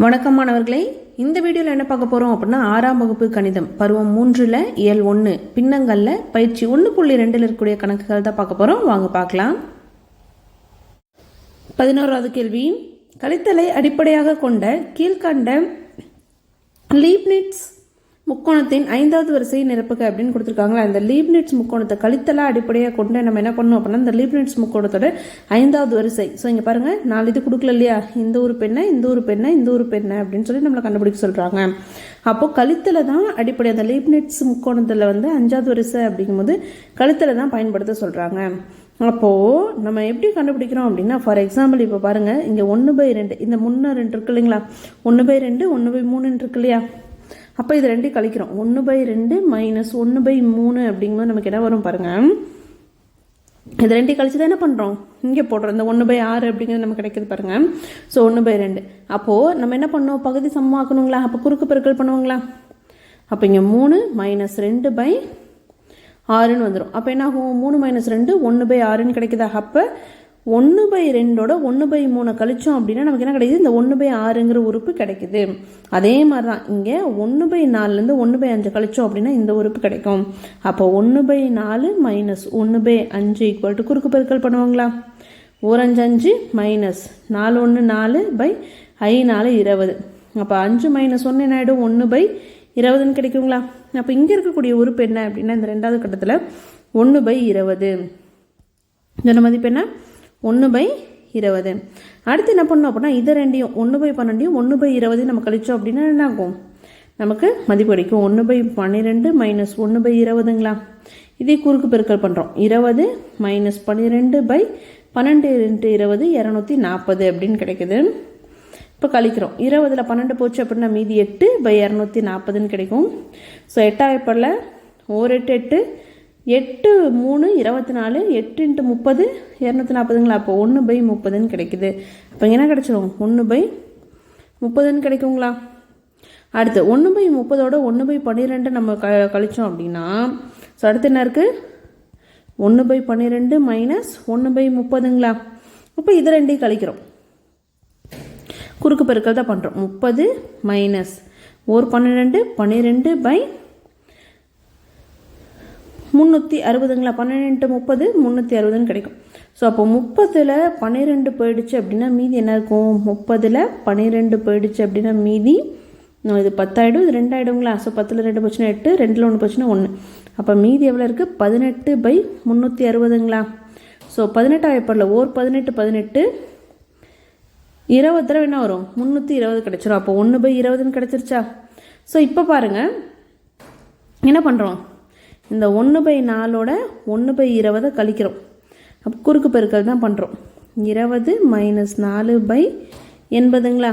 வணக்கம் மாணவர்களே, இந்த வீடியோவில் என்ன பார்க்க போகிறோம் அப்படின்னா 6ஆம் வகுப்பு கணிதம் பருவம் 3ல் இயல் 1 பின்னங்களில் பயிற்சி 1.2 இருக்கக்கூடிய கணக்குகள் தான் பார்க்க போகிறோம். வாங்க பார்க்கலாம். 11வது கேள்வி, கழித்தலை அடிப்படையாக கொண்ட கீழ்கண்ட லீப்னிட்ஸ் முக்கோணத்தின் 5வது வரிசையை நிரப்புக அப்படின்னு கொடுத்துருக்காங்களா. அந்த லீப்னிட்ஸ் முக்கோணத்தை கழித்தலாக அடிப்படையாக கொண்டு நம்ம என்ன பண்ணோம் அப்படின்னா இந்த லீப்னிட்ஸ் முக்கோணத்தோட 5வது வரிசை. ஸோ இங்கே பாருங்கள், 4 இது கொடுக்கல இல்லையா, இந்த ஒரு பெண்ணை இந்த ஒரு பெண்ணை இந்த ஒரு பெண்ணை அப்படின்னு சொல்லி நம்மளை கண்டுபிடிக்க சொல்கிறாங்க. அப்போது கழித்தலை தான் அடிப்படை, அந்த லீப்னிட்ஸ் முக்கோணத்தில் 5வது வரிசை அப்படிங்கும்போது கழித்தலை தான் பயன்படுத்த சொல்கிறாங்க. அப்போது நம்ம எப்படி கண்டுபிடிக்கிறோம் அப்படின்னா, ஃபார் எக்ஸாம்பிள் இப்போ பாருங்கள், இங்கே 1/2 இந்த முன்னே 2 இருக்கு இல்லைங்களா, 1/2 1/3 இருக்கு இல்லையா. அப்போ இது 2 கழிக்கிறோம், 1/2 மைனஸ் 1/3 அப்படிங்கும்போது நமக்கு என்ன வரும் பாருங்கள். இது 2 கழிச்சு தான் என்ன பண்ணுறோம், இங்கே போடுறோம். இந்த 1/6 அப்படிங்கிறது நமக்கு கிடைக்கிது பாருங்கள். ஸோ 1/2. அப்போது நம்ம என்ன பண்ணோம், பகுதி சமமாக்கணுங்களா, அப்போ குறுக்கு பெருக்கல் பண்ணுவோங்களா. அப்போ இங்கே 3 மைனஸ் 2/6 வந்துடும். அப்போ என்ன ஆகும், 3 மைனஸ் 2 1/6 கிடைக்குதா. அப்போ 1/2 1/3 கழிச்சோம் அப்படின்னா நமக்கு என்ன கிடைக்குது, இந்த 1/6ங்கிற உறுப்பு கிடைக்குது. அதே மாதிரி தான் இங்கே 1/4 1/5 கழிச்சோம் அப்படின்னா இந்த உறுப்பு கிடைக்கும். அப்போ 1/4 மைனஸ் 1/5 ஈக்குவல் டு குறுக்கு பெருக்கல் பண்ணுவாங்களா. 1 5 மைனஸ் 4 1 4/i4 20. அப்போ 5 மைனஸ் 1 என்ன ஆகிடும், 1/20 கிடைக்குங்களா. அப்போ இங்கே இருக்கக்கூடிய உறுப்பு என்ன அப்படின்னா இந்த 2வது கட்டத்தில் 1/20. இதோட மதிப்பு என்ன, 1/20. அடுத்து என்ன பண்ணோம் அப்படின்னா இதை 2யும் 1/12 1/20 நம்ம கழிச்சோம் அப்படின்னா என்ன ஆகும், நமக்கு மதிப்பு கிடைக்கும் 1/12 மைனஸ் 1/20ங்களா. இதே குறுக்கு பெருக்கல் பண்ணுறோம், 20 மைனஸ் 12/12 × 20 240 அப்படின்னு கிடைக்குது. இப்போ கழிக்கிறோம், 20ல் 12 போச்சு அப்படின்னா மீதி 8/240 கிடைக்கும். ஸோ 8 எப்படில் 1 8 8 3 24 8 × 30 240ங்களா. அப்போ 1/30 கிடைக்குது. அப்போ என்ன கிடைச்சிரும், 1/30 கிடைக்குங்களா. அடுத்து 1/30 1/12 நம்ம கழிச்சோம் அப்படின்னா, ஸோ அடுத்து என்ன இருக்குது, 1/12 மைனஸ் 1/30ங்களா. அப்போ இது 2 கழிக்கிறோம், குறுக்கு பெருக்கல் தான் பண்ணுறோம். 30 மைனஸ் 12 360ங்களா. 12 × 30 360 கிடைக்கும். ஸோ அப்போ 30ல் 12 போயிடுச்சு அப்படின்னா மீதி என்ன இருக்கும், 30ல் 12 போயிடுச்சு அப்படின்னா மீதி இது 10 ஆகிடும், இது 2 ஆகிடுங்களா. ஸோ 10ல் 2 போச்சுன்னா 8, 2ல் 1 போச்சுன்னா 1. அப்போ மீதி எவ்வளோ இருக்குது, 18/360ங்களா. ஸோ 18 எப்படில் 18 20 தடவை என்ன வரும், 320 கிடைச்சிரும். அப்போ 1/20 கிடைச்சிருச்சா. ஸோ இப்போ பாருங்கள் என்ன பண்ணுறோம், இந்த 1/4 1/20 கழிக்கிறோம். அப்போ குறுக்கு பெருக்கல் தான் பண்ணுறோம். 20 மைனஸ் 4/80ங்களா.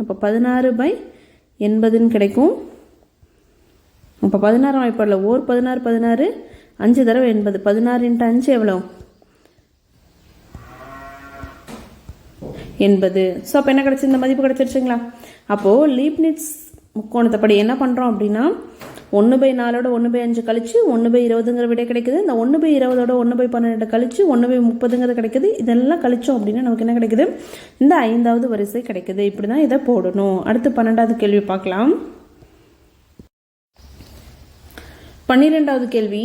அப்போ 16/80 கிடைக்கும். அப்போ 16 வாய்ப்பாடில் 16 5 தடவை 80, 16 × 5 எவ்வளோ, 80. ஸோ அப்போ என்ன கிடச்சி, இந்த மதிப்பு கிடச்சிருச்சுங்களா. அப்போது லீப்னிட்ஸ் முக்கோணத்தை படி என்ன பண்ணுறோம் அப்படின்னா 1/4 1/5 கழிச்சு 1/20ங்கிற விடை கிடைக்குது. இந்த 1/20 1/12 கழிச்சு 1/30ங்கிறது கிடைக்குது. இதெல்லாம் கழிச்சோம் அப்படின்னா நமக்கு என்ன கிடைக்குது, இந்த 5வது வரிசை கிடைக்குது. இப்படி தான் இதை போடணும். அடுத்து 12வது கேள்வி பார்க்கலாம். 12வது கேள்வி,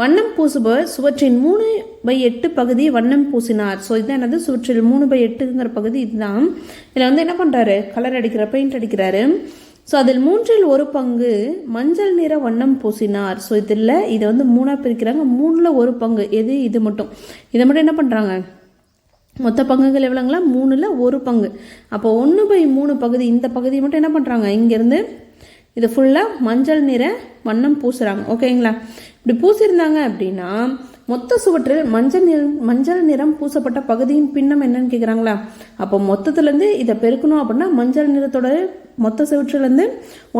வண்ணம் பூசுபவர் சுவற்றின் 3/8 பகுதி வண்ணம் பூசினார். ஸோ இதுதான் என்னது, சுவற்றில் 3/8ங்கிற பகுதி இதுதான். இதில் என்ன பண்ணுறாரு, கலர் அடிக்கிற பெயிண்ட் அடிக்கிறாரு. ஸோ அதில் 1/3 பங்கு மஞ்சள் நிற வண்ணம் பூசினார். ஸோ இதில் இதை 3ஆக பிரிக்கிறாங்க. 3ல் 1 பங்கு எது, இது மட்டும். இதை மட்டும் என்ன பண்ணுறாங்க, மொத்த பங்குகள் எவ்வளோங்களா, 3ல் 1 பங்கு. அப்போ 1/3 பகுதி, இந்த பகுதியை மட்டும் என்ன பண்ணுறாங்க, இங்கேருந்து இது ஃபுல்லாக மஞ்சள் நிற வண்ணம் பூசுகிறாங்க. ஓகேங்களா. இப்படி பூசியிருந்தாங்க அப்படின்னா மொத்த சுவற்றில் மஞ்சள் நிறம் பூசப்பட்ட பகுதியின் பின்னம் என்னன்னு கேட்குறாங்களா. அப்போ மொத்தத்துலேருந்து இதை பெருக்கணும் அப்படின்னா மஞ்சள் நிறத்தோட மொத்த சுவற்றிலேருந்து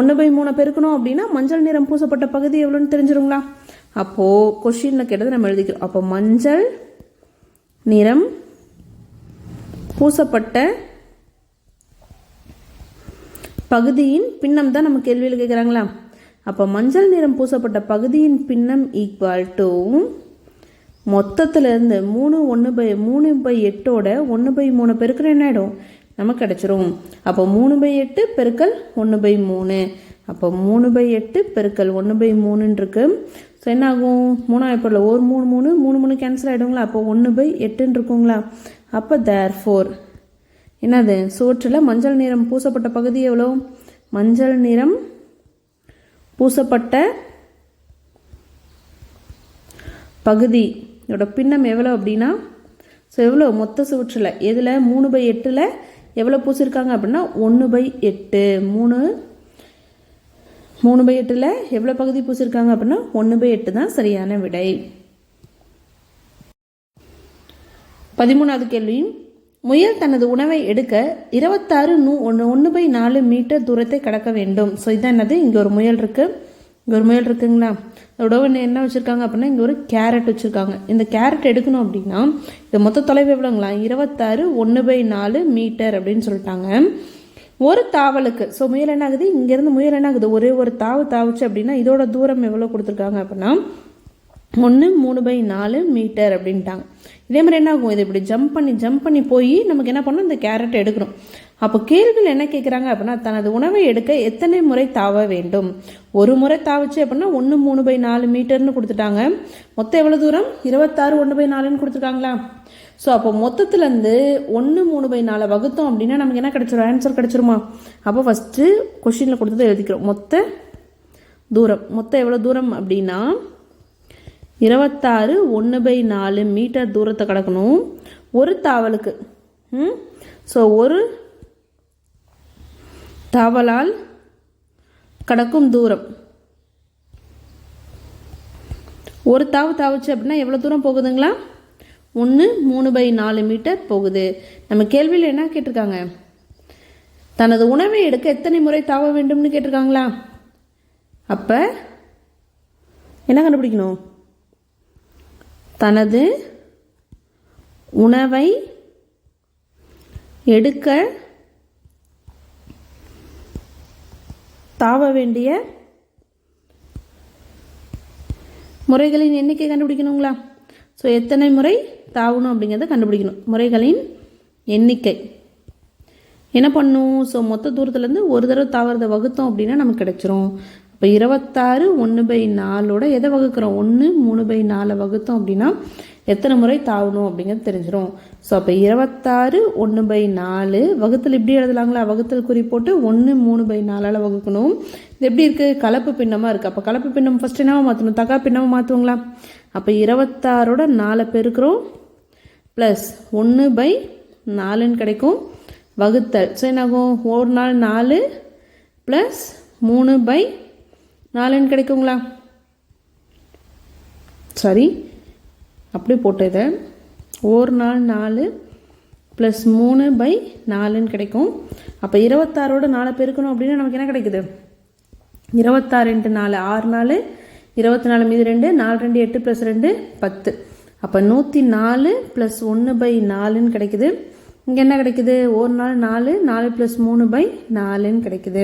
1/3 பெருக்கணும் அப்படின்னா மஞ்சள் நிறம் பூசப்பட்ட பகுதி எவ்வளோன்னு தெரிஞ்சிருங்களா. அப்போது கொஷினில் கேட்டது நம்ம எழுதிக்கிறோம். அப்போ மஞ்சள் நிறம் பூசப்பட்ட பகுதியின் பின்னம் தான் நம்ம கேள்வியில் கேட்குறாங்களா. அப்போ மஞ்சள் நிறம் பூசப்பட்ட பகுதியின் பின்னம் ஈக்குவல் டு மொத்தத்துலேருந்து 3/8 1/3 பெருக்கிற என்ன ஆகிடும், நமக்கு கிடச்சிரும். அப்போ 3/8 பெருக்கல் 1/3. அப்போ 3/8 பெருக்கல் 1/3 இருக்கு. ஸோ என்ன ஆகும்? 3 இப்போ ஒரு 3 3 கேன்சல் ஆகிடுங்களா? அப்போ 1/8 இருக்குங்களா? அப்போ தேர்ஃபோர் என்னது? சுவற்றில் மஞ்சள் நிறம் பூசப்பட்ட பகுதி எவ்வளோ? மஞ்சள் நிறம் பூசப்பட்ட பகுதியோட பின்னம் எவ்வளோ அப்படின்னா, ஸோ எவ்வளோ மொத்த சுவற்றில் எதில் 3/8 எவ்வளோ பூசிருக்காங்க அப்படின்னா 1/8. 3/8 எவ்வளோ பகுதி பூசிருக்காங்க அப்படின்னா 1/8 தான் சரியான விடை. 13வது கேள்வி. முயல் தனது உணவை எடுக்க 26 1/4 மீட்டர் தூரத்தை கடக்க வேண்டும். ஸோ இதான் என்னது? இங்கே ஒரு முயல் இருக்குது, இங்கே ஒரு முயல் இருக்குங்களா? அதோட என்ன வச்சுருக்காங்க அப்படின்னா இங்கே ஒரு கேரட் வச்சுருக்காங்க. இந்த கேரட் எடுக்கணும் அப்படின்னா இது மொத்த தொலைவு எவ்வளோங்களா? 26 1/4 மீட்டர் அப்படின்னு சொல்லிட்டாங்க. ஒரு தாவலுக்கு ஸோ முயல் என்ன ஆகுது? இங்கேருந்து முயல் என்ன ஆகுது? ஒரே ஒரு தாவுச்சு அப்படின்னா இதோட தூரம் எவ்வளோ கொடுத்துருக்காங்க அப்படின்னா 3/4 மீட்டர் அப்படின்ட்டாங்க. இதே மாதிரி என்ன ஆகும்? இது இப்படி ஜம்ப் பண்ணி போய் நமக்கு என்ன பண்ணணும்? இந்த கேரட் எடுக்கணும். அப்போ கேள்வியில் என்ன கேட்குறாங்க அப்படின்னா தனது உணவை எடுக்க எத்தனை முறை தாவ வேண்டும்? ஒரு முறை தாவச்சு அப்படின்னா 3/4 மீட்டர்னு கொடுத்துட்டாங்க. மொத்தம் எவ்வளோ தூரம்? 26 1/4ன்னு கொடுத்துருக்காங்களா? ஸோ அப்போ மொத்தத்துலேருந்து 3/4 வகுத்தோம் அப்படின்னா நமக்கு என்ன கிடைச்சிரும்? ஆன்சர் கிடைச்சிருமா? அப்போ ஃபஸ்ட்டு கொஷினில் கொடுத்ததை எழுதிக்கிறோம். மொத்தம் எவ்வளோ தூரம் அப்படின்னா 26 1/4 மீட்டர் தூரத்தை கடக்கணும் ஒரு தாவலுக்கு. ஸோ ஒரு தாவலால் கடக்கும் தூரம், ஒரு தாவுச்சு அப்படின்னா எவ்வளோ தூரம் போகுதுங்களா? 3/4 மீட்டர் போகுது. நம்ம கேள்வியில் என்ன கேட்டிருக்காங்க? தனது உணவை எடுக்க எத்தனை முறை தாவ வேண்டும்னு கேட்டிருக்காங்களா? அப்போ என்ன கண்டுபிடிக்கணும்? தனது உணவை எடுக்க தாவ வேண்டிய முறைகளின் எண்ணிக்கை கண்டுபிடிக்கணுங்களா? ஸோ எத்தனை முறை தாவணும் அப்படிங்கிறத கண்டுபிடிக்கணும். முறைகளின் எண்ணிக்கை என்ன பண்ணும்? ஸோ மொத்த தூரத்துலேருந்து ஒரு தடவை தாவறதை வகுத்தோம் அப்படின்னா நமக்கு கிடைச்சிரும். இப்போ 26 1/4 எதை வகுக்கிறோம்? 3/4 வகுத்தோம் அப்படின்னா எத்தனை முறை தாவணும் அப்படிங்கிறது தெரிஞ்சிடும். ஸோ அப்போ 26 1/4 வகுத்தல் இப்படி எழுதலாங்களா? வகுத்தல் குறி போட்டு 3/4 வகுக்கணும். இது எப்படி இருக்குது? கலப்பு பின்னமாக இருக்குது. அப்போ கலப்பு பின்னம் ஃபஸ்ட் என்னவா மாற்றணும்? தகா பின்னமாக மாற்றுவோங்களா? அப்போ 26ஓட 4 பெருக்கிறோம் ப்ளஸ் 1/4ன்னு கிடைக்கும் வகுத்தல். ஸோ என்னாகும்? ஒரு நாள் 4 ப்ளஸ் 3/4ன்னு கிடைக்குங்களா? சரி, அப்படி போட்டு இதை ஒரு நாள் 4 ப்ளஸ் 3/4ன்னு கிடைக்கும். அப்போ 26ஓட 4 பெருக்கணும் அப்படின்னா நமக்கு என்ன கிடைக்குது? 26 × 4 6 4 24 மீது 2 4 2 8 + 2 10. அப்போ 104 + 1/4ன்னு கிடைக்குது. இங்கே என்ன கிடைக்குது? ஒரு நாள் 4 4 + 3/4ன்னு கிடைக்குது.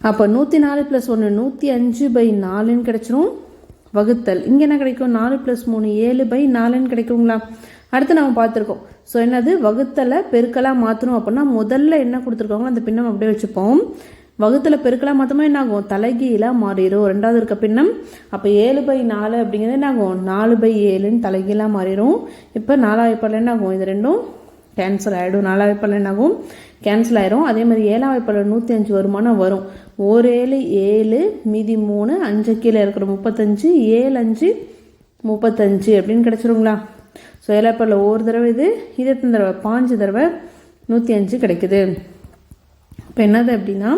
அப்போ 104 + 1 105/4ன்னு கிடைச்சிரும் வகுத்தல். இங்கே என்ன கிடைக்கும்? 4 + 3 7/4ன்னு கிடைக்குங்களா? அடுத்து நம்ம பார்த்துருக்கோம். ஸோ என்னது? வகுத்தலை பெருக்கலாக மாற்றணும் அப்படின்னா முதல்ல என்ன கொடுத்துருக்காங்களோ அந்த பின்னம் அப்படியே வச்சுப்போம். வகுத்தில் பெருக்கலாக மாற்றமாக என்ன ஆகும்? தலைகீழாக மாறிடும். ரெண்டாவது இருக்க பின்னம். அப்போ 7/4 அப்படிங்கிறது என்ன ஆகும்? 4/7ன்னு தலைகீழாக மாறிடும். இப்போ 4வது பல்ல என்ன ஆகும்? இது ரெண்டும் கேன்சல் ஆகிடும். 4வது பல்ல என்ன ஆகும்? கேன்சல் ஆயிரும். அதே மாதிரி 7வது பல்ல 105 வருமானம் வரும். 1 7 7 மீதி 3 5 கீழே இருக்கிற 35 7 5 35 அப்படின்னு கிடைச்சிருங்களா? ஸோ 7வது பல்ல ஒரு தடவை இது எத்தனை தடவை? 5 தடவை 105 கிடைக்குது. இப்போ என்னது அப்படின்னா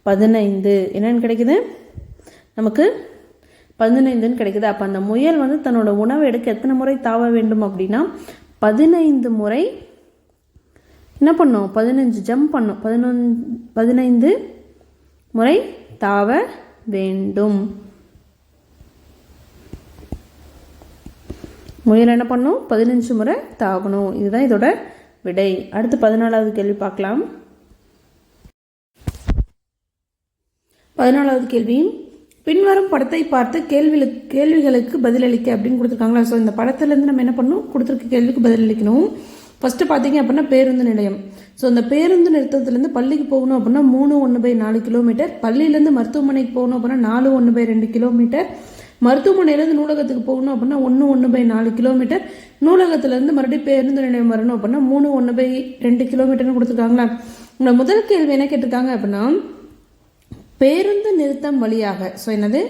15 என்னன்னு கிடைக்குது? நமக்கு 15ன்னு கிடைக்குது. அப்போ அந்த முயல் வந்து தன்னோட உணவை எடுக்க எத்தனை முறை தாவ வேண்டும் அப்படின்னா 15 முறை என்ன பண்ணும்? 15 ஜம்ப் பண்ணும். 15 முறை தாவ வேண்டும். முயல் என்ன பண்ணும்? 15 முறை தாவணும். இதுதான் இதோட விடை. அடுத்து 14வது கேள்வி பார்க்கலாம். 14வது கேள்வி. பின்வரும் படத்தை பார்த்து கேள்விகளுக்கு பதிலளிக்க அப்படின்னு கொடுத்துருக்காங்களா? ஸோ இந்த படத்துலேருந்து நம்ம என்ன பண்ணணும்? கொடுத்துருக்க கேள்விக்கு பதிலளிக்கணும். ஃபஸ்ட்டு பார்த்தீங்க அப்படின்னா பேருந்து நிலையம். ஸோ அந்த பேருந்து நிறுத்தத்துலேருந்து பள்ளிக்கு போகணும் அப்படின்னா 3 1/4 கிலோமீட்டர், பள்ளியிலேருந்து மருத்துவமனைக்கு போகணும் அப்படின்னா 4 1/2 கிலோமீட்டர், மருத்துவமனையிலேருந்து நூலகத்துக்கு போகணும் அப்படின்னா 1 1/4 கிலோமீட்டர், நூலகத்துலேருந்து மறுபடியும் பேருந்து நிலையம் வரணும் அப்படின்னா 3 1/2 கிலோமீட்டர்னு கொடுத்துருக்காங்களா. உங்களோட முதல் கேள்வி என்ன கேட்டிருக்காங்க அப்படின்னா பேருந்து நிறுத்தம் வழியாக, ஸோ என்னது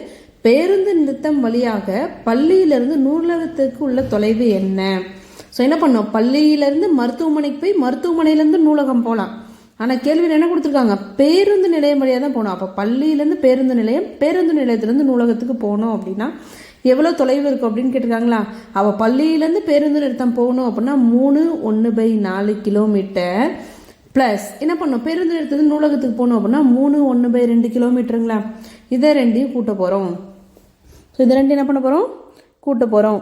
பேருந்து நிறுத்தம் வழியாக பள்ளியிலிருந்து நூலகத்துக்கு உள்ள தொலைவு என்ன. ஸோ என்ன பண்ணோம், பள்ளியிலேருந்து மருத்துவமனைக்கு போய் மருத்துவமனையிலேருந்து நூலகம் போகலாம். ஆனால் கேள்வியில் என்ன கொடுத்துருக்காங்க, பேருந்து நிலையம் வழியாக தான் போகணும். அப்போ பள்ளியிலேருந்து பேருந்து நிலையம், பேருந்து நிலையத்துலேருந்து நூலகத்துக்கு போகணும் அப்படின்னா எவ்வளோ தொலைவு இருக்கும் அப்படின்னு கேட்டிருக்காங்களா. அவள் பள்ளியிலேருந்து பேருந்து நிறுத்தம் போகணும் அப்படின்னா 3 1/4 கிலோமீட்டர் ப்ளஸ் என்ன பண்ணோம், பேருந்து நிறுத்தத்துலேருந்து நூலகத்துக்கு போகணும் அப்படின்னா 3 1/2 கிலோமீட்டருங்களா. இதை ரெண்டையும் கூட்ட போகிறோம். ஸோ இதை ரெண்டையும் என்ன பண்ண போகிறோம், கூட்ட போகிறோம்.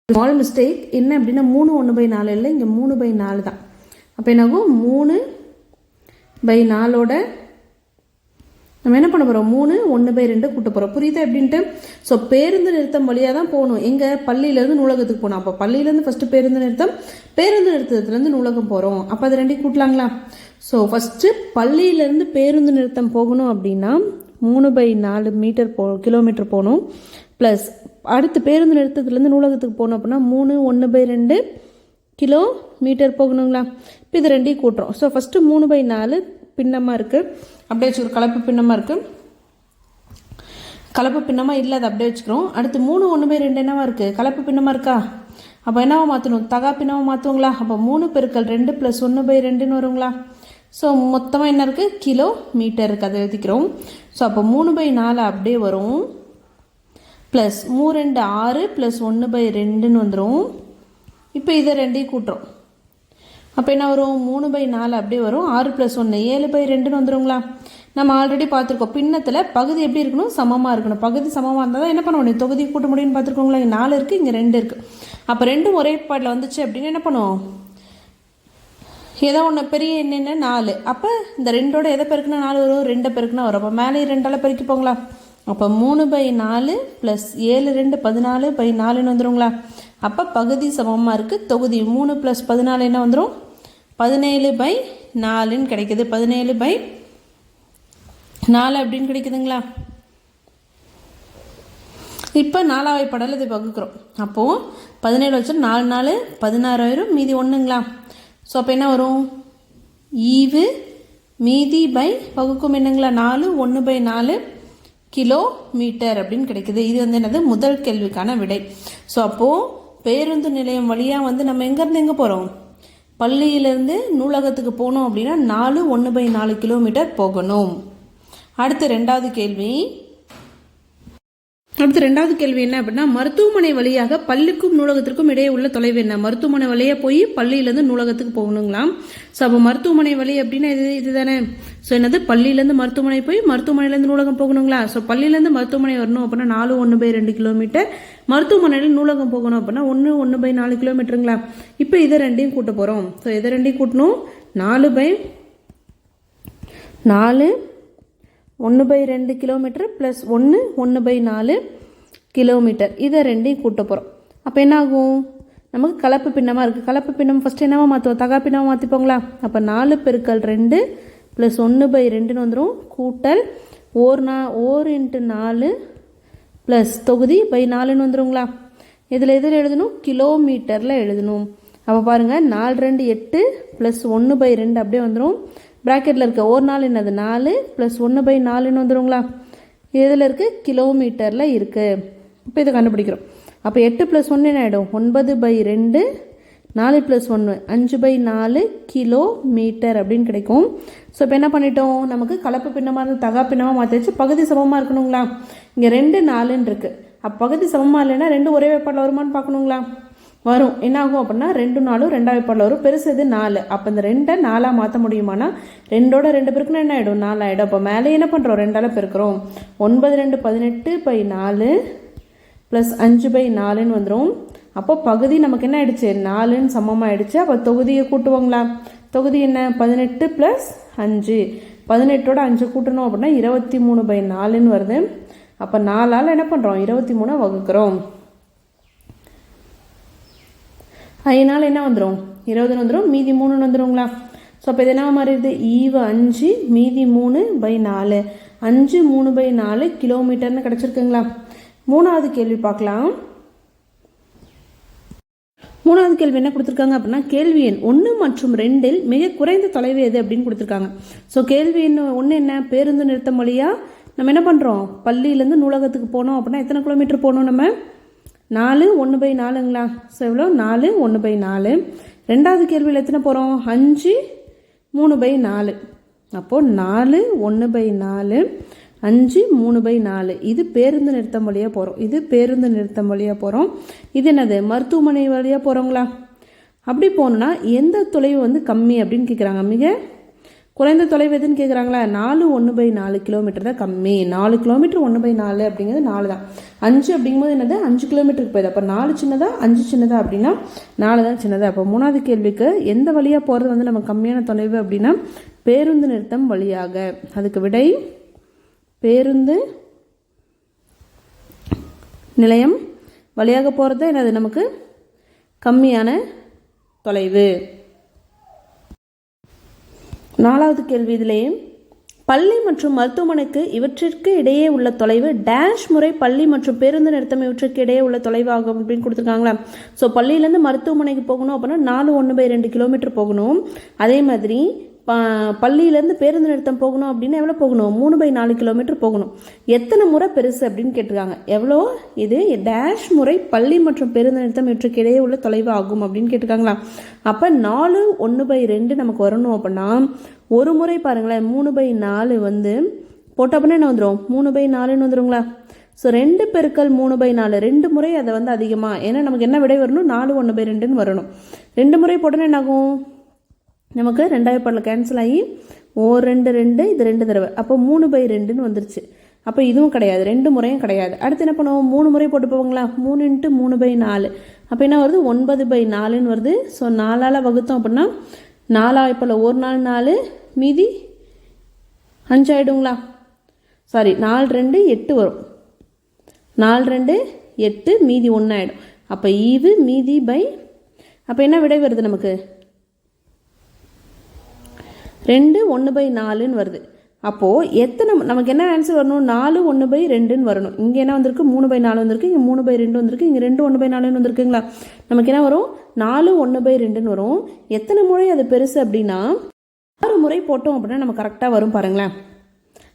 ஸ்மால் மிஸ்டேக் என்ன அப்படின்னா 3 1/4 இல்லை, இங்கே 3/4 தான். அப்போ என்னாகும் 3/4 நம்ம என்ன பண்ண போகிறோம், 3 1/2 கூட்ட போகிறோம். புரியுதா எப்படின்ட்டு. ஸோ பேருந்து நிறுத்தம் வழியாக தான் போகணும். எங்கே, பள்ளியிலேருந்து நூலகத்துக்கு போகணும். அப்போ பள்ளியிலேருந்து ஃபஸ்ட்டு பேருந்து நிறுத்தம், பேருந்து நிறுத்தத்துலேருந்து நூலகம் போகிறோம். அப்போ அது ரெண்டையும் கூட்டலாங்களா. ஸோ ஃபஸ்ட்டு பள்ளியிலேருந்து பேருந்து நிறுத்தம் போகணும் அப்படின்னா 3/4 கிலோமீட்டர் போகணும். ப்ளஸ் அடுத்து பேருந்து நிறுத்தத்துலேருந்து நூலகத்துக்கு போகணும் அப்படின்னா 3 1/2 கிலோமீட்டர் போகணுங்களா. இப்போ இது ரெண்டையும் கூட்டுறோம். ஸோ ஃபஸ்ட்டு 3/4 பின்னமாக இருக்குது, அப்படியே வச்சு ஒரு கலப்பு பின்னமாக இருக்குது. கலப்பு பின்னமாக இல்லை, அதை அப்படியே வச்சுக்கிறோம். அடுத்து 3 1/2 என்னவா இருக்குது, கலப்பு பின்னமாக இருக்கா. அப்போ என்னவா மாற்றணும், தகா பின்னமாக மாற்றுவோங்களா. அப்போ 3 × 2 + 1/2 வருங்களா. ஸோ மொத்தமாக என்ன இருக்குது, கிலோமீட்டர் இருக்குது, அதை எழுதிக்கிறோம். ஸோ அப்போ 3/4 அப்படியே வரும், ப்ளஸ் 3 2 6 + 1/2 வந்துடும். இப்போ இதை ரெண்டையும் கூட்டுறோம். அப்போ என்ன வரும், 3/4 அப்படியே வரும், 6 + 1 7/2 வந்துடுங்களா. நம்ம ஆல்ரெடி பார்த்துருக்கோம், பின்னத்தில் பகுதி எப்படி இருக்கணும், சமமாக இருக்கணும். பகுதி சமமாக இருந்தால் தான் என்ன பண்ண முடியும், தொகுதி கூட்ட முடியும்னு பார்த்துருக்கோங்களா. இங்கே 4 இருக்குது, இங்கே 2 இருக்குது. அப்போ ரெண்டும் ஒரே பாட்டில் வந்துச்சு அப்படின்னு என்ன பண்ணுவோம், ஏதோ ஒன்று பெரிய எண்ணெய்னா 4. அப்போ இந்த 2ஓட எதை பெருக்குனா 4 வரும், 2 பெருக்குனா வரும். அப்போ மேலே 2ஆல் பெருக்கி போங்களா. அப்போ 3/4 + 7 2 14/4 வந்துடுங்களா. அப்போ பகுதி சமமாக இருக்குது. தொகுதி 3 + 14 என்ன வந்துடும், 17/4 கிடைக்குது. 17/4 அப்படின்னு கிடைக்குதுங்களா. இப்போ 4வது படல இதை வகுக்கிறோம். அப்போது 17 வச்சு 4 4 16 ஆயிரும், மீதி 1ங்களா. ஸோ அப்போ என்ன வரும், ஈவு மீதி பை வகுக்கும் என்னங்களா, 4 1/4 கிலோமீட்டர் அப்படின்னு கிடைக்குது. இது வந்து என்னது, முதல் கேள்விக்கான விடை. ஸோ அப்போது பேருந்து நிலையம் வழியாக வந்து நம்ம எங்கேருந்து எங்கே போகிறோம், பள்ளியிலேருந்து நூலகத்துக்கு போகணும் அப்படின்னா 4 1/4 கிலோமீட்டர் போகணும். அடுத்து ரெண்டாவது கேள்வி என்ன அப்படின்னா மருத்துவமனை வழியாக பள்ளிக்கும் நூலகத்திற்கும் இடையே உள்ள தொலைவு என்ன. மருத்துவமனை வழியாக போய் பள்ளியிலேருந்து நூலகத்துக்கு போகணுங்களாம். ஸோ அப்போ மருத்துவமனை வழி அப்படின்னா இது தானே. ஸோ என்னது, பள்ளியிலேருந்து மருத்துவமனை போய் மருத்துவமனையிலேருந்து நூலகம் போகணுங்களா. ஸோ பள்ளியிலேருந்து மருத்துவமனை வரணும் அப்படின்னா 4 1/2 கிலோமீட்டர், மருத்துவமனையில் நூலகம் போகணும் அப்படின்னா 1 1/4 கிலோமீட்டருங்களா. இப்போ இதை ரெண்டையும் கூட்ட போகிறோம். ஸோ இதை ரெண்டையும் கூட்டணும், 4/4 1/2 கிலோமீட்டர் ப்ளஸ் 1 1/4 கிலோமீட்டர், இதை ரெண்டையும் கூட்ட போகிறோம். அப்போ என்ன ஆகும், நமக்கு கலப்பு பின்னமாக இருக்குது. கலப்பு பின்னம் ஃபஸ்ட்டு என்னவா மாற்றுவோம், தகா பின்னமாக மாற்றிப்போங்களா. அப்போ 4 × 2 + 1/2 வந்துடும், கூட்டல் 1 × 4 ப்ளஸ் தொகுதி /4 வந்துடுங்களா. இதில் எழுதணும், கிலோமீட்டரில் எழுதணும். அப்போ பாருங்கள், 4 2 8 + 1/2 அப்படியே வந்துடும். ப்ராக்கெட்டில் இருக்க 1 4 என்னது, 4 + 1/4 வந்துடுங்களா. இதில் இருக்குது, கிலோமீட்டரில் இருக்குது. இப்போ இதை கண்டுபிடிக்கிறோம். அப்போ 8 + 1 என்ன ஆகிடும், 9/2, 4 + 1 5/4 கிலோமீட்டர் அப்படின்னு கிடைக்கும். ஸோ இப்போ என்ன பண்ணிட்டோம், நமக்கு கலப்பு பின்னமாக இருந்து தகா பின்னமாக மாற்றி வச்சு பகுதி சமமாக இருக்கணுங்களா. இங்கே 2 4ன்னு இருக்குது. அப்போ பகுதி சமமாக இல்லைன்னா 2 ஒரே வேப்பாடில் வருமானு பார்க்கணுங்களா. வரும். என்ன ஆகும் அப்படின்னா 2 4 2 வேப்பாடில் வரும். பெருசு இது 4. அப்போ இந்த 2 4 மாற்ற முடியுமானா 2ஓட 2 பெருக்குன்னா என்ன ஆகிடும், 4 ஆகிடும். அப்போ மேலே என்ன பண்ணுறோம், 2ஆல் பெருக்கிறோம். 9 2 18/4 ப்ளஸ் 5/4 வந்துடும். அப்போ பகுதி நமக்கு என்ன ஆயிடுச்சு, 4ன்னு சமமாக ஆயிடுச்சு. அப்போ தொகுதியை கூட்டுவாங்களா. தொகுதி என்ன, 18 + 5, 18ஓட 5 கூட்டணும் அப்படின்னா 23/4 வருது. அப்போ 4ஆல் என்ன பண்ணுறோம், 23 வகுக்கிறோம். 5 என்ன வந்துடும் 20 வந்துடும், மீதி 3 வந்துடுங்களா. ஸோ அப்போ இது என்ன மாறிடுது, ஈவு 5 மீதி 3/4, 5 3/4 கிலோமீட்டர்னு கிடச்சிருக்குங்களா. மூணாவது கேள்வி பார்க்கலாம். மூணாவது கேள்வி என்ன கொடுத்துருக்காங்க அப்படின்னா, கேள்வி எண் 1 மற்றும் 2இல் மிக குறைந்த தொலைவு எது அப்படின்னு கொடுத்துருக்காங்க. ஸோ கேள்வி எண் 1 என்ன, பேருந்து நிறுத்தம் வழியாக நம்ம என்ன பண்ணுறோம், பள்ளியிலேருந்து நூலகத்துக்கு போனோம் அப்படின்னா எத்தனை கிலோமீட்டர் போகணும் நம்ம, 4 1/4ங்களா. ஸோ எவ்வளோ, 4 1/4. ரெண்டாவது கேள்வியில் எத்தனை போகிறோம், 5 3/4. அப்போது 4 1/4 5 3/4. இது பேருந்து நிறுத்தம் வழியாக போகிறோம், இது பேருந்து நிறுத்தம் வழியாக போகிறோம். இது என்னது, மருத்துவமனை வழியாக போகிறோங்களா. அப்படி போகணுன்னா எந்த தொலைவு வந்து கம்மி அப்படின்னு கேட்குறாங்க. மிக குறைந்த தொலைவு எதுன்னு கேட்குறாங்களா. 4 1/4 கிலோமீட்டர் தான் கம்மி. 4 கிலோமீட்டர் 1/4 அப்படிங்கிறது 4 தான். 5 அப்படிங்கும்போது என்னது, 5 கிலோமீட்டருக்கு போயிடுது. அப்போ 4 சின்னதா 5 சின்னதா அப்படின்னா 4 தான் சின்னதா. அப்போ மூணாவது கேள்விக்கு எந்த வழியாக போகிறது வந்து நம்ம கம்மியான தொலைவு அப்படின்னா பேருந்து நிறுத்தம் வழியாக. அதுக்கு விடை பேருந்து நிலையம் வழியாக போகிறது என்னது நமக்கு கம்மியான தொலைவு. நாலாவது கேள்வி இதிலே, பள்ளி மற்றும் மருத்துவமனைக்கு இவற்றிற்கு இடையே உள்ள தொலைவு டேஷ் முறை பள்ளி மற்றும் பேருந்து நிறுத்தம் இவற்றுக்கு இடையே உள்ள தொலைவு ஆகும் அப்படின்னு கொடுத்துருக்காங்களா. ஸோ பள்ளியிலேருந்து மருத்துவமனைக்கு போகணும் அப்படின்னா 4 1/2 கிலோமீட்டர் போகணும். அதே மாதிரி பள்ளியிலேருந்து பேருந்து நிறுத்தம் போகணும் அப்படின்னா எவ்வளோ போகணும், 3/4 கிலோமீட்டர் போகணும். எத்தனை முறை பெருசு அப்படின்னு கேட்டிருக்காங்க. எவ்வளோ, இது டேஷ் முறை பள்ளி மற்றும் பேருந்து நிறுத்தம் இவற்றுக்கு இடையே உள்ள தொலைவு ஆகும் அப்படின்னு கேட்டிருக்காங்களா. அப்போ 4 1/2 நமக்கு வரணும் அப்படின்னா ஒரு முறை பாருங்களேன், 3/4 வந்து போட்ட அப்படின்னா என்ன வந்துடும், 3/4ன்னு வந்துடுங்களா. ஸோ 2 பெருக்கல் 3/4 2 முறை அதை வந்து அதிகமாக, ஏன்னா நமக்கு என்ன விடை வரணும், 4 1/2ன்னு வரணும். 2 முறை போட்டோன்னா என்ன ஆகும், நமக்கு 2வது பாடல கேன்சல் ஆகி 2 2 இது 2 தடவை, அப்போ 3/2ன்னு வந்துருச்சு. அப்போ இதுவும் கிடையாது, 2 முறையும் கிடையாது. அடுத்து என்ன பண்ணுவோம், 3 முறை போட்டு போவாங்களா, 3 × 3/4 அப்போ என்ன வருது, 9/4ன்னு வருது. ஸோ 4ஆல் வகுத்தோம் அப்படின்னா 4 இப்போ 1 4 4 மீதி 5 ஆகிடுங்களா. சாரி, 4 2 8 வரும், 4 2 8 மீதி 1 ஆகிடும். அப்போ ஈவு மீதி பை, அப்போ என்ன விடை வருது நமக்கு, 2 1/4ன்னு வருது. அப்போது எத்தனை நமக்கு என்ன ஆன்சர் வரணும், 4 1/2ன்னு வரணும். இங்கே என்ன வந்திருக்கு, 3/4 வந்திருக்கு, இங்கே 3/2 வந்திருக்கு, இங்கே 2 1/4ன்னு வந்திருக்குங்களா. நமக்கு என்ன வரும், 4 1/2ன்னு வரும். எத்தனை முறை அது பெருசு அப்படின்னா 6 முறை போட்டோம் அப்படின்னா நம்ம கரெக்டாக வரும் பாருங்களேன்.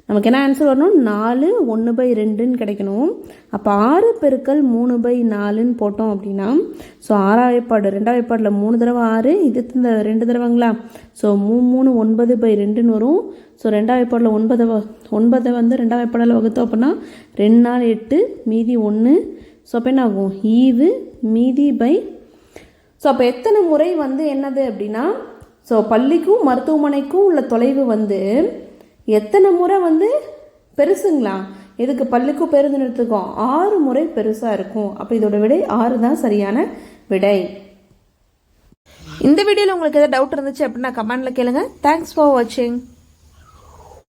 நமக்கு என்ன ஆன்சர் வரணும், 4 1/2ன்னு கிடைக்கணும். அப்போ 6 பெருக்கல் 3/4ன்னு போட்டோம் அப்படின்னா, ஸோ 6வது பாடு 2வது பாடில் 3 தடவை 6, இது 2 தடவைங்களா. ஸோ 3 9/2ன்னு வரும். ஸோ 2வது பாடில் 9 வந்து 2வது பாடில் வகுத்தோம் அப்படின்னா 2 4 8 மீதி 1. ஸோ அப்போ என்ன ஆகும், ஈவு மீதி பை. ஸோ அப்போ எத்தனை முறை வந்து என்னது அப்படின்னா, ஸோ பள்ளிக்கும் மருத்துவமனைக்கும் உள்ள தொலைவு வந்து எத்தனை முறை வந்து பெருசுங்களா, இதுக்கு பள்ளிக்கும் பேருந்து நிறுத்தத்துக்கும் 6 முறை பெருசாக இருக்கும். அப்போ இதோட விடை 6 தான் சரியான விடை. இந்த வீடியோவில் உங்களுக்கு எதாவது டவுட் இருந்துச்சு அப்படின்னா கமெண்ட்டில் கேளுங்க. தேங்க்ஸ் ஃபார் வாட்சிங்.